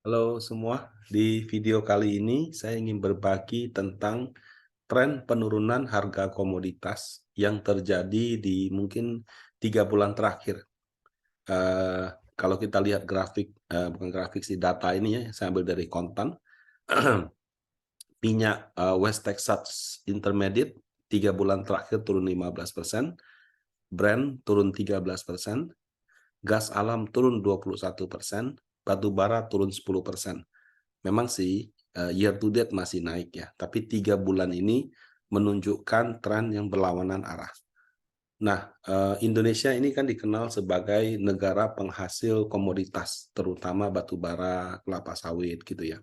Halo semua, di video kali ini saya ingin berbagi tentang tren penurunan harga komoditas yang terjadi di mungkin 3 bulan terakhir. Kalau kita lihat grafik, bukan grafik sih, data ini ya, saya ambil dari kontan. Minyak West Texas Intermediate 3 bulan terakhir turun 15%, Brent turun 13%, gas alam turun 21%, batu bara turun 10%. Memang sih year to date masih naik ya, tapi 3 bulan ini menunjukkan tren yang berlawanan arah. Nah, Indonesia ini kan dikenal sebagai negara penghasil komoditas, terutama batu bara, kelapa sawit gitu ya.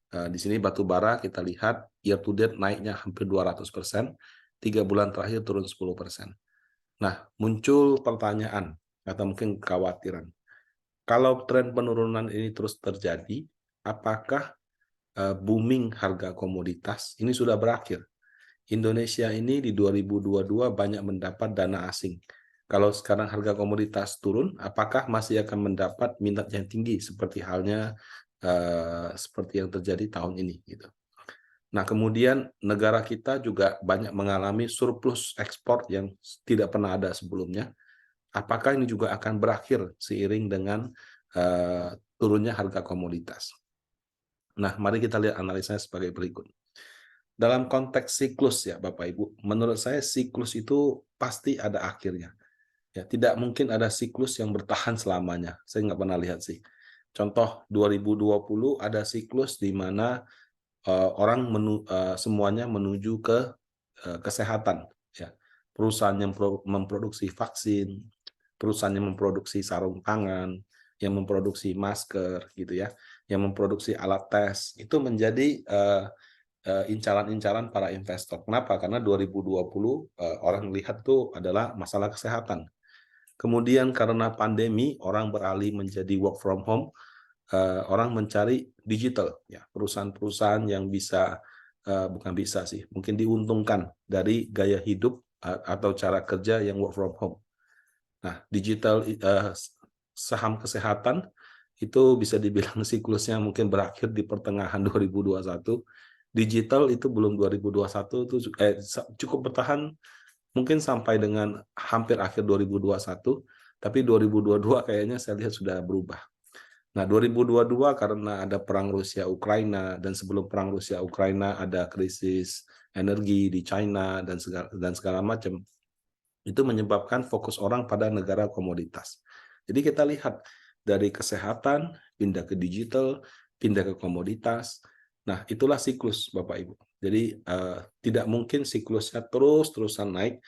Di sini batu bara kita lihat year to date naiknya hampir 200%, 3 bulan terakhir turun 10%. Nah, muncul pertanyaan atau mungkin kekhawatiran. Kalau tren penurunan ini terus terjadi, apakah booming harga komoditas ini sudah berakhir? Indonesia ini di 2022 banyak mendapat dana asing. Kalau sekarang harga komoditas turun, apakah masih akan mendapat minat yang tinggi seperti halnya seperti yang terjadi tahun ini gitu. Nah, kemudian negara kita juga banyak mengalami surplus ekspor yang tidak pernah ada sebelumnya. Apakah ini juga akan berakhir seiring dengan turunnya harga komoditas? Nah, mari kita lihat analisanya sebagai berikut. Dalam konteks siklus ya Bapak Ibu, menurut saya siklus itu pasti ada akhirnya. Ya, tidak mungkin ada siklus yang bertahan selamanya. Saya nggak pernah lihat sih. Contoh 2020 ada siklus di mana semuanya menuju ke kesehatan. Ya. Perusahaan yang memproduksi vaksin, perusahaan yang memproduksi sarung tangan, yang memproduksi masker, gitu ya, yang memproduksi alat tes, itu menjadi incaran-incaran para investor. Kenapa? Karena 2020 orang lihat tuh adalah masalah kesehatan. Kemudian karena pandemi, orang beralih menjadi work from home, orang mencari digital, ya, perusahaan-perusahaan yang bisa, bukan bisa sih, mungkin diuntungkan dari gaya hidup atau cara kerja yang work from home. Nah, digital saham kesehatan itu bisa dibilang siklusnya mungkin berakhir di pertengahan 2021. Digital itu belum 2021 itu cukup bertahan mungkin sampai dengan hampir akhir 2021, tapi 2022 kayaknya saya lihat sudah berubah. Nah, 2022 karena ada perang Rusia Ukraina dan sebelum perang Rusia Ukraina ada krisis energi di China dan segala macam. Itu menyebabkan fokus orang pada negara komoditas. Jadi kita lihat dari kesehatan, pindah ke digital, pindah ke komoditas. Nah, itulah siklus Bapak Ibu. Jadi tidak mungkin siklusnya terus-terusan naik.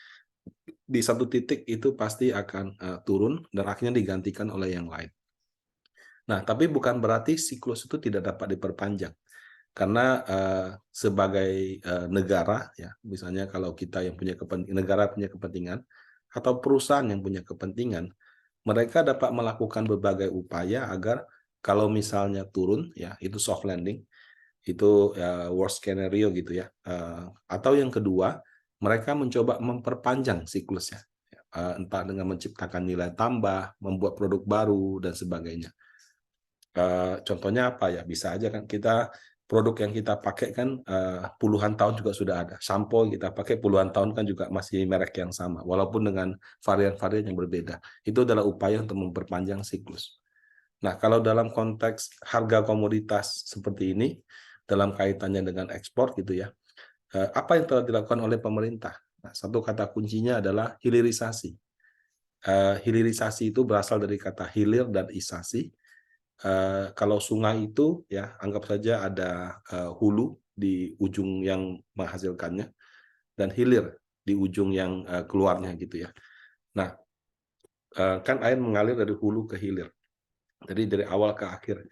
Di satu titik itu pasti akan turun dan akhirnya digantikan oleh yang lain. Nah, tapi bukan berarti siklus itu tidak dapat diperpanjang. Karena sebagai negara, ya, misalnya kalau kita yang punya negara punya kepentingan, atau perusahaan yang punya kepentingan, mereka dapat melakukan berbagai upaya agar kalau misalnya turun, ya, itu soft landing, itu worst scenario gitu ya. Atau yang kedua, mereka mencoba memperpanjang siklusnya, entah dengan menciptakan nilai tambah, membuat produk baru dan sebagainya. Contohnya apa ya? Bisa aja kan kita produk yang kita pakai kan puluhan tahun juga sudah ada. Sampo yang kita pakai puluhan tahun kan juga masih merek yang sama, walaupun dengan varian-varian yang berbeda. Itu adalah upaya untuk memperpanjang siklus. Nah, kalau dalam konteks harga komoditas seperti ini, dalam kaitannya dengan ekspor gitu ya, apa yang telah dilakukan oleh pemerintah? Nah, satu kata kuncinya adalah hilirisasi. Hilirisasi itu berasal dari kata hilir dan isasi. Kalau sungai itu ya anggap saja ada hulu di ujung yang menghasilkannya dan hilir di ujung yang keluarnya gitu ya. Nah, kan air mengalir dari hulu ke hilir. Jadi dari awal ke akhir.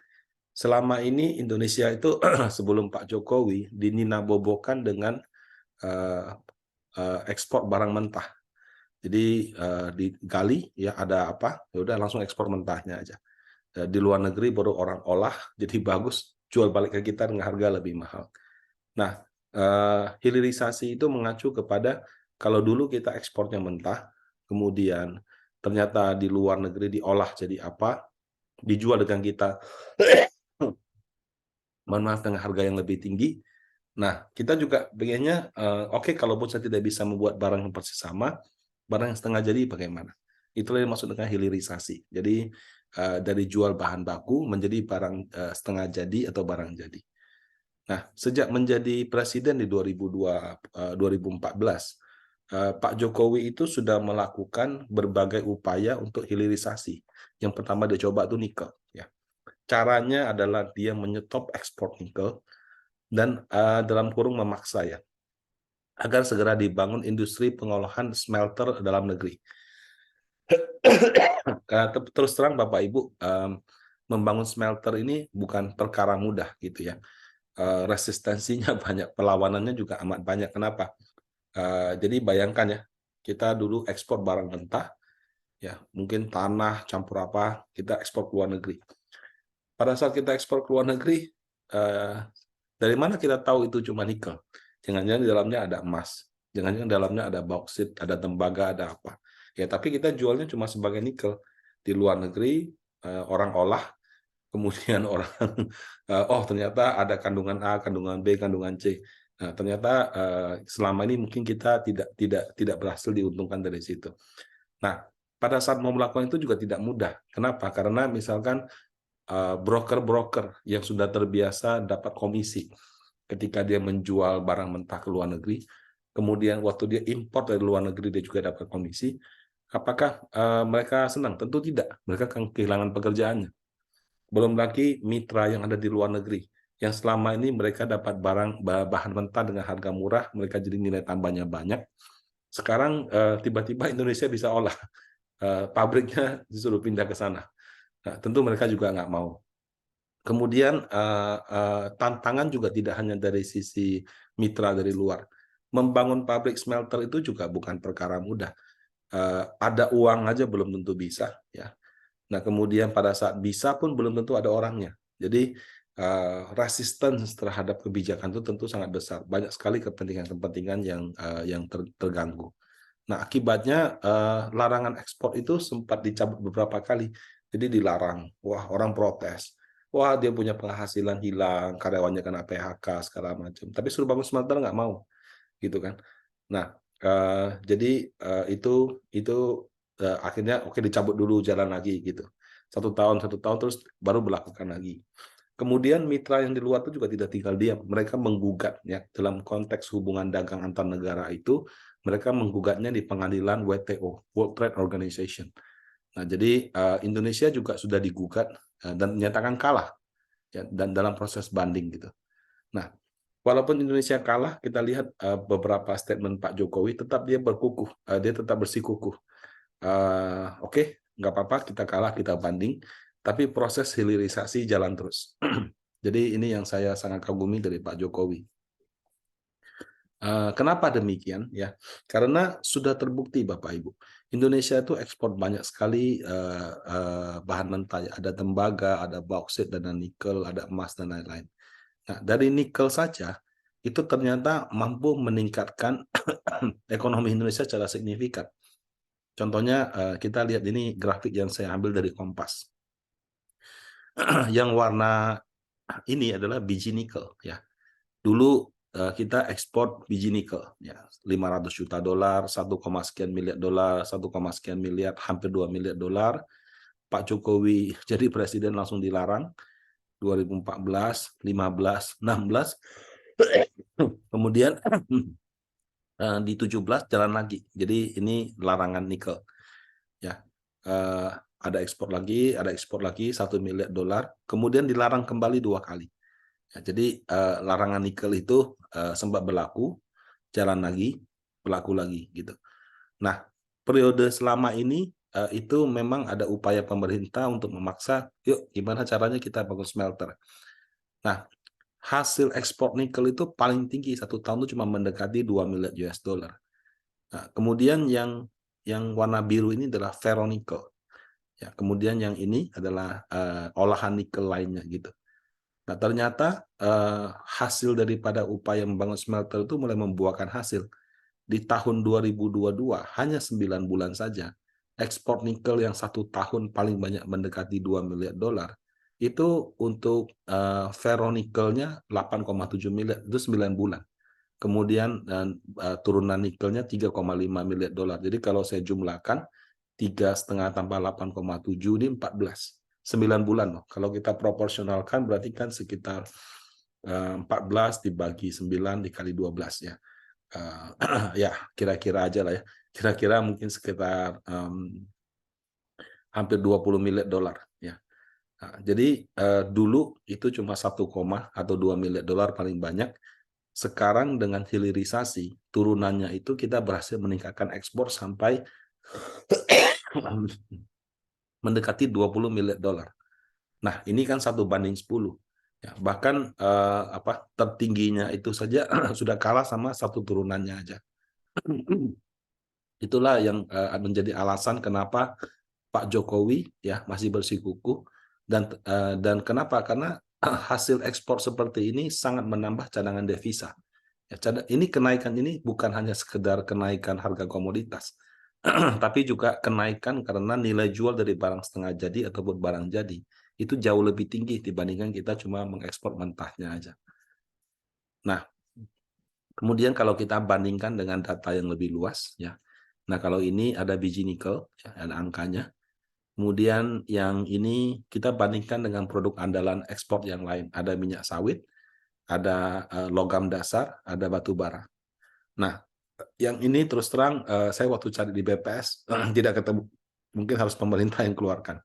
Selama ini Indonesia itu sebelum Pak Jokowi dininabobokan dengan uh, ekspor barang mentah. Jadi digali ya ada apa, ya udah langsung ekspor mentahnya aja. Di luar negeri baru orang olah jadi bagus, jual balik ke kita dengan harga lebih mahal. Nah, hilirisasi itu mengacu kepada kalau dulu kita ekspornya mentah, kemudian ternyata di luar negeri diolah jadi apa, dijual dengan kita mohon maaf dengan harga yang lebih tinggi. Nah, kita juga pengennya, oke, kalaupun saya tidak bisa membuat barang yang persis sama, barang yang setengah jadi bagaimana? Itulah yang dimaksud dengan hilirisasi. Jadi, dari jual bahan baku menjadi barang setengah jadi atau barang jadi. Nah, sejak menjadi presiden di 2014, Pak Jokowi itu sudah melakukan berbagai upaya untuk hilirisasi. Yang pertama dia coba itu nikel. Ya. Caranya adalah dia menyetop ekspor nikel dan dalam kurung memaksa ya, agar segera dibangun industri pengolahan smelter dalam negeri. Karena terus terang Bapak Ibu, membangun smelter ini bukan perkara mudah gitu ya. Resistensinya banyak, perlawanannya juga amat banyak. Kenapa? Jadi bayangkan ya, kita dulu ekspor barang mentah, ya mungkin tanah campur apa, kita ekspor ke luar negeri. Pada saat kita ekspor ke luar negeri, dari mana kita tahu itu cuma nikel? Jangan-jangan di dalamnya ada emas, jangan-jangan di dalamnya ada bauksit, ada tembaga, ada apa. Ya, tapi kita jualnya cuma sebagai nikel. Di luar negeri, orang olah, kemudian orang, oh ternyata ada kandungan A, kandungan B, kandungan C. Nah, ternyata selama ini mungkin kita tidak berhasil diuntungkan dari situ. Nah, pada saat mau melakukan itu juga tidak mudah. Kenapa? Karena misalkan broker-broker yang sudah terbiasa dapat komisi ketika dia menjual barang mentah ke luar negeri, kemudian waktu dia import dari luar negeri dia juga dapat komisi, apakah mereka senang? Tentu tidak, mereka akan kehilangan pekerjaannya. Belum lagi mitra yang ada di luar negeri, yang selama ini mereka dapat bahan mentah dengan harga murah, mereka jadi nilai tambahnya banyak. Sekarang tiba-tiba Indonesia bisa olah, pabriknya disuruh pindah ke sana. Nah, tentu mereka juga nggak mau. Kemudian tantangan juga tidak hanya dari sisi mitra dari luar. Membangun pabrik smelter itu juga bukan perkara mudah. Ada uang aja belum tentu bisa, ya. Nah, kemudian pada saat bisa pun belum tentu ada orangnya. Jadi resistance terhadap kebijakan itu tentu sangat besar. Banyak sekali kepentingan-kepentingan yang terganggu. Nah, akibatnya larangan ekspor itu sempat dicabut beberapa kali. Jadi dilarang. Wah, orang protes. Wah, dia punya penghasilan hilang, karyawannya kena PHK, segala macam. Tapi suruh bangun smelter nggak mau, gitu kan. Nah, jadi itu akhirnya oke dicabut dulu, jalan lagi gitu. 1 tahun terus baru berlakukan lagi. Kemudian mitra yang di luar itu juga tidak tinggal diam, mereka menggugat ya dalam konteks hubungan dagang antar negara itu, mereka menggugatnya di pengadilan WTO, World Trade Organization. Nah, jadi Indonesia juga sudah digugat dan menyatakan kalah ya, dan dalam proses banding gitu. Nah, walaupun Indonesia kalah, kita lihat beberapa statement Pak Jokowi tetap dia berkukuh, dia tetap bersikukuh. Oke, nggak apa-apa, kita kalah, kita banding, tapi proses hilirisasi jalan terus. Jadi ini yang saya sangat kagumi dari Pak Jokowi. Kenapa demikian? Ya, karena sudah terbukti Bapak Ibu, Indonesia itu ekspor banyak sekali bahan mentah. Ada tembaga, ada bauksit, ada nikel, ada emas dan lain-lain. Nah, dari nikel saja itu ternyata mampu meningkatkan ekonomi Indonesia secara signifikan. Contohnya kita lihat ini grafik yang saya ambil dari Kompas. Yang warna ini adalah biji nikel ya. Dulu kita ekspor biji nikel ya, 500 juta dolar, 1, sekian miliar dolar, 1, sekian miliar, hampir 2 miliar dolar. Pak Jokowi jadi presiden langsung dilarang 2014, 15, 16. Kemudian di 17 jalan lagi. Jadi ini larangan nikel. Ya. Ada ekspor lagi, 1 miliar dolar, kemudian dilarang kembali 2 kali. Ya, jadi larangan nikel itu sempat berlaku, jalan lagi, berlaku lagi gitu. Nah, periode selama ini itu memang ada upaya pemerintah untuk memaksa, yuk gimana caranya kita bangun smelter. Nah, hasil ekspor nikel itu paling tinggi 1 tahun itu cuma mendekati 2 miliar US dollar. Nah, kemudian yang warna biru ini adalah ferronikel. Ya, kemudian yang ini adalah olahan nikel lainnya gitu. Nah, ternyata hasil daripada upaya membangun smelter itu mulai membuahkan hasil. Di tahun 2022, hanya 9 bulan saja, ekspor nikel yang 1 tahun paling banyak mendekati 2 miliar dolar, Itu untuk ferronikelnya 8,7 miliar, itu 9 bulan. Kemudian turunan nikelnya 3,5 miliar dolar. Jadi kalau saya jumlahkan 3,5 tambah 8,7 ini 14. 9 bulan loh. Kalau kita proporsionalkan berarti kan sekitar 14 dibagi 9 dikali 12 ya. Ya kira-kira aja lah ya. Kira-kira mungkin sekitar hampir 20 miliar dolar ya. Nah, jadi dulu itu cuma 1, atau 2 miliar dolar paling banyak. Sekarang dengan hilirisasi turunannya itu kita berhasil meningkatkan ekspor sampai mendekati 20 miliar dolar. Nah, ini kan 1:10. Ya, bahkan tertingginya itu saja sudah kalah sama satu turunannya aja. Itulah yang menjadi alasan kenapa Pak Jokowi ya masih bersikukuh dan kenapa? Karena hasil ekspor seperti ini sangat menambah cadangan devisa. Ya, ini kenaikan ini bukan hanya sekedar kenaikan harga komoditas, tapi juga kenaikan karena nilai jual dari barang setengah jadi ataupun barang jadi itu jauh lebih tinggi dibandingkan kita cuma mengekspor mentahnya aja. Nah, kemudian kalau kita bandingkan dengan data yang lebih luas, ya. Nah, kalau ini ada biji nikel, ya, ada angkanya. Kemudian yang ini kita bandingkan dengan produk andalan ekspor yang lain. Ada minyak sawit, ada logam dasar, ada batu bara. Nah, yang ini terus terang saya waktu cari di BPS tidak ketemu. Mungkin harus pemerintah yang keluarkan.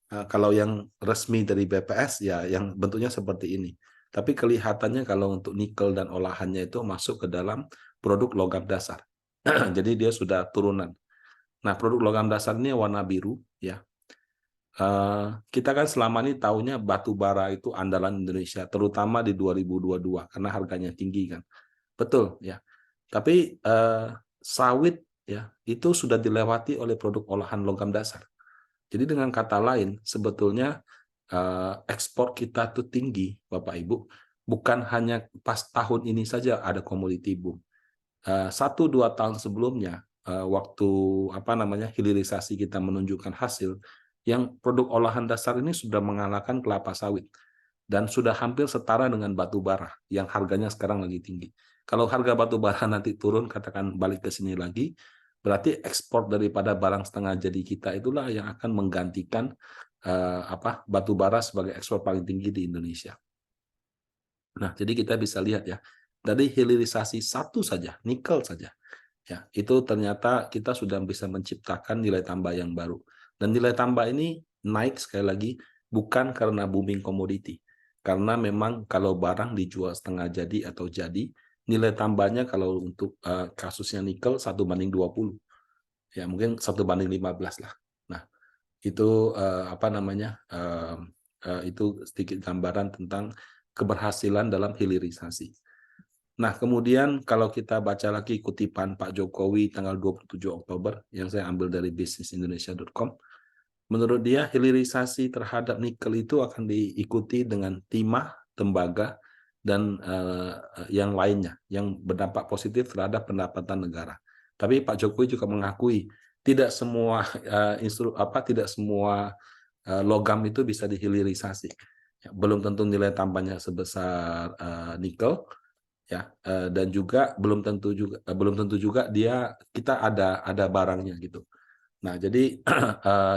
Kalau yang resmi dari BPS ya yang bentuknya seperti ini. Tapi kelihatannya kalau untuk nikel dan olahannya itu masuk ke dalam produk logam dasar. Jadi dia sudah turunan. Nah, produk logam dasar ini warna biru ya. Kita kan selama ini taunya batu bara itu andalan Indonesia, terutama di 2022 karena harganya tinggi kan. Betul ya. Tapi sawit ya itu sudah dilewati oleh produk olahan logam dasar. Jadi dengan kata lain sebetulnya ekspor kita tuh tinggi, Bapak Ibu. Bukan hanya pas tahun ini saja ada komoditi boom. 1-2 tahun sebelumnya waktu hilirisasi kita menunjukkan hasil yang produk olahan dasar ini sudah mengalahkan kelapa sawit dan sudah hampir setara dengan batu bara yang harganya sekarang lagi tinggi. Kalau harga batu bara nanti turun, katakan balik ke sini lagi, berarti ekspor daripada barang setengah jadi kita itulah yang akan menggantikan batu bara sebagai ekspor paling tinggi di Indonesia. Nah, jadi kita bisa lihat ya, dari hilirisasi satu saja, nikel saja, ya itu ternyata kita sudah bisa menciptakan nilai tambah yang baru. Dan nilai tambah ini naik sekali lagi bukan karena booming komoditi, karena memang kalau barang dijual setengah jadi atau jadi, nilai tambahnya kalau untuk kasusnya nikel 1:20, ya mungkin 1:15 lah. Nah, itu itu sedikit gambaran tentang keberhasilan dalam hilirisasi. Nah, kemudian kalau kita baca lagi kutipan Pak Jokowi tanggal 27 Oktober yang saya ambil dari businessindonesia.com, menurut dia hilirisasi terhadap nikel itu akan diikuti dengan timah, tembaga, dan yang lainnya yang berdampak positif terhadap pendapatan negara. Tapi Pak Jokowi juga mengakui tidak semua tidak semua logam itu bisa dihilirisasi. Ya, belum tentu nilai tambahnya sebesar nikel, ya, dan juga belum tentu juga kita ada barangnya gitu. Nah, jadi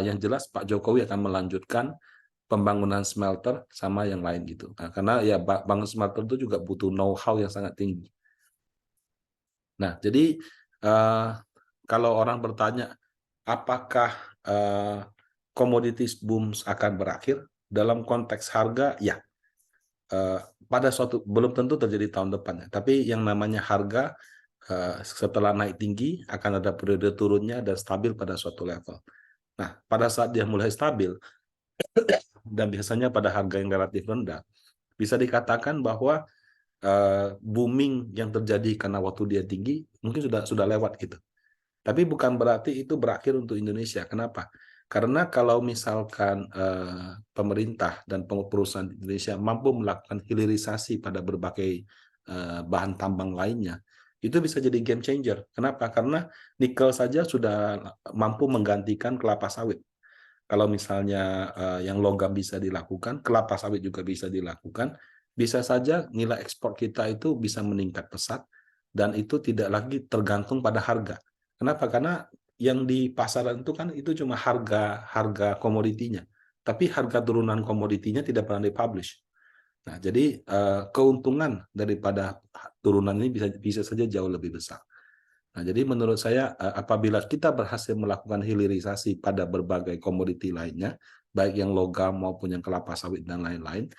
yang jelas Pak Jokowi akan melanjutkan pembangunan smelter sama yang lain gitu. Nah, karena ya bangun smelter itu juga butuh know-how yang sangat tinggi. Nah, jadi kalau orang bertanya apakah commodities boom akan berakhir dalam konteks harga, ya pada belum tentu terjadi tahun depan, tapi yang namanya harga setelah naik tinggi akan ada periode turunnya dan stabil pada suatu level. Nah, pada saat dia mulai stabil dan biasanya pada harga yang relatif rendah, bisa dikatakan bahwa booming yang terjadi karena waktu dia tinggi mungkin sudah lewat gitu. Tapi bukan berarti itu berakhir untuk Indonesia. Kenapa? Karena kalau misalkan pemerintah dan perusahaan di Indonesia mampu melakukan hilirisasi pada berbagai bahan tambang lainnya, itu bisa jadi game changer. Kenapa? Karena nikel saja sudah mampu menggantikan kelapa sawit. Kalau misalnya yang logam bisa dilakukan, kelapa sawit juga bisa dilakukan, bisa saja nilai ekspor kita itu bisa meningkat pesat dan itu tidak lagi tergantung pada harga. Kenapa? Karena yang di pasaran itu kan itu cuma harga harga komoditinya, tapi harga turunan komoditinya tidak pernah dipublish. Nah, jadi keuntungan daripada turunan ini bisa bisa saja jauh lebih besar. Nah, jadi menurut saya apabila kita berhasil melakukan hilirisasi pada berbagai komoditi lainnya, baik yang logam maupun yang kelapa sawit dan lain-lain,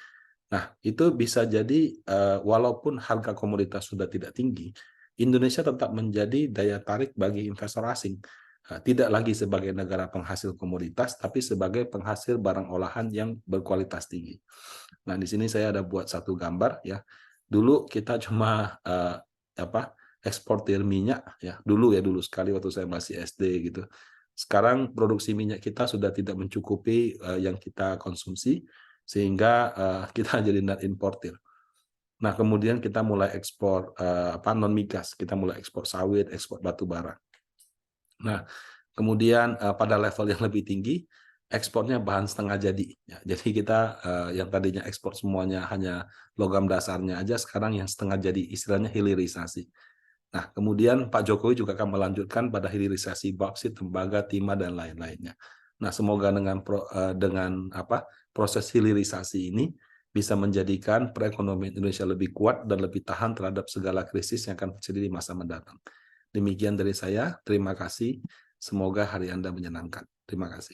nah itu bisa jadi walaupun harga komoditas sudah tidak tinggi, Indonesia tetap menjadi daya tarik bagi investor asing. Tidak lagi sebagai negara penghasil komoditas, tapi sebagai penghasil barang olahan yang berkualitas tinggi. Nah, di sini saya ada buat satu gambar ya. Dulu kita cuma eksportir minyak ya. Dulu sekali waktu saya masih SD gitu. Sekarang produksi minyak kita sudah tidak mencukupi yang kita konsumsi sehingga kita jadi net importir. Nah, kemudian kita mulai ekspor non migas, kita mulai ekspor sawit, ekspor batu bara. Nah, kemudian pada level yang lebih tinggi, ekspornya bahan setengah jadi. Ya, jadi kita yang tadinya ekspor semuanya hanya logam dasarnya aja, sekarang yang setengah jadi, istilahnya hilirisasi. Nah, kemudian Pak Jokowi juga akan melanjutkan pada hilirisasi bauksit, tembaga, timah, dan lain-lainnya. Nah, semoga dengan proses hilirisasi ini bisa menjadikan perekonomian Indonesia lebih kuat dan lebih tahan terhadap segala krisis yang akan terjadi di masa mendatang. Demikian dari saya, terima kasih. Semoga hari Anda menyenangkan. Terima kasih.